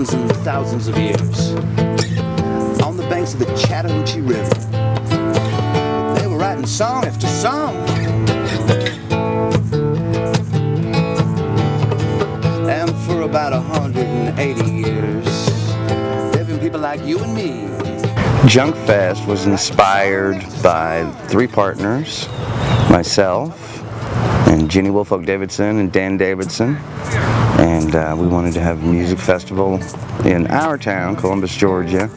thousands and thousands of years, on the banks of the Chattahoochee River, they were writing song after song. And for about 180 years, there have been people like you and me. JunkFest was inspired by three partners, myself, and Gini, Woolfolk, Davidson, and Dan Davidson. And we wanted to have a music festival in our town, Columbus, Georgia,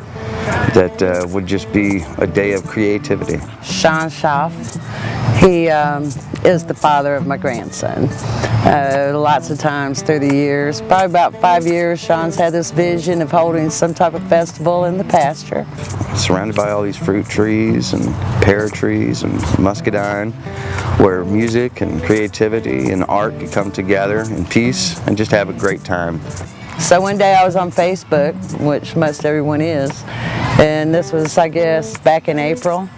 that would just be a day of creativity. Schoff, he is the father of my grandson. Lots of times through the years, probably about 5 years, Sean's had this vision of holding some type of festival in the pasture. Surrounded by all these fruit trees and pear trees and muscadine, where music and creativity and art could come together in peace and just have a great time. So one day I was on Facebook, which most everyone is, and this was, I guess, back in April,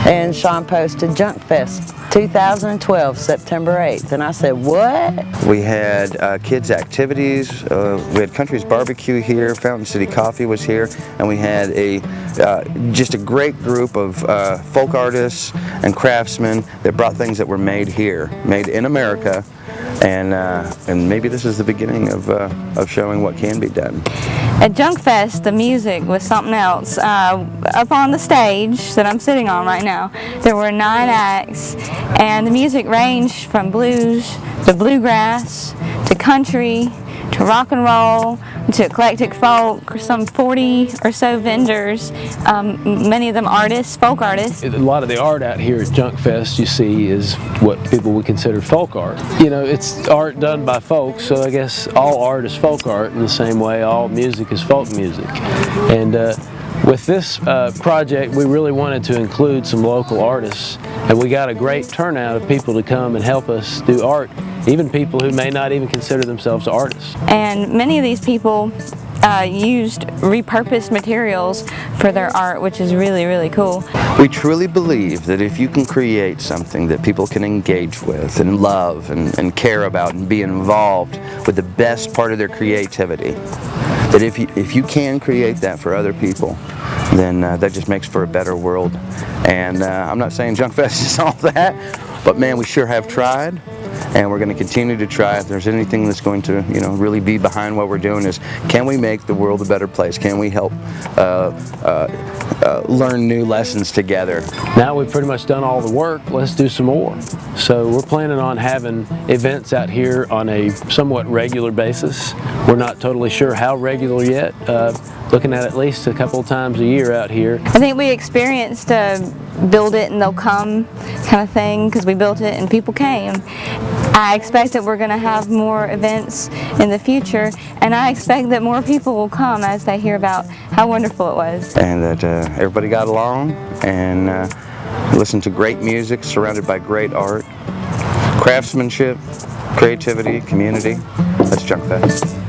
and Sean posted JunkFest 2012, September 8th, and I said, what? We had kids' activities, we had Country's Barbecue here, Fountain City Coffee was here, and we had just a great group of folk artists and craftsmen that brought things that were made here, made in America, and maybe this is the beginning of showing what can be done. At JunkFest, the music was something else. Up on the stage that I'm sitting on right now, there were 9 acts, and the music ranged from blues to bluegrass to country to rock and roll to eclectic folk. Some 40 or so vendors, many of them artists, folk artists. A lot of the art out here at JunkFest, you see, is what people would consider folk art. You know, it's art done by folks, so I guess all art is folk art in the same way all music is folk music. And with this project, we really wanted to include some local artists, and we got a great turnout of people to come and help us do art, even people who may not even consider themselves artists. And many of these people used repurposed materials for their art, which is really, really cool. We truly believe that if you can create something that people can engage with and love and care about and be involved with the best part of their creativity, that if you can create that for other people, then that just makes for a better world. And I'm not saying JunkFest is all that, but man, we sure have tried, and we're going to continue to try. If there's anything that's going to, really be behind what we're doing, is can we make the world a better place? Can we help learn new lessons together? Now we've pretty much done all the work, let's do some more. So we're planning on having events out here on a somewhat regular basis. We're not totally sure how regular yet. Looking at least a couple of times a year out here. I think we experienced build it and they'll come kind of thing, because we built it and people came. I expect that we're going to have more events in the future, and I expect that more people will come as they hear about how wonderful it was. And that everybody got along and listened to great music surrounded by great art, craftsmanship, creativity, community. That's JunkFest.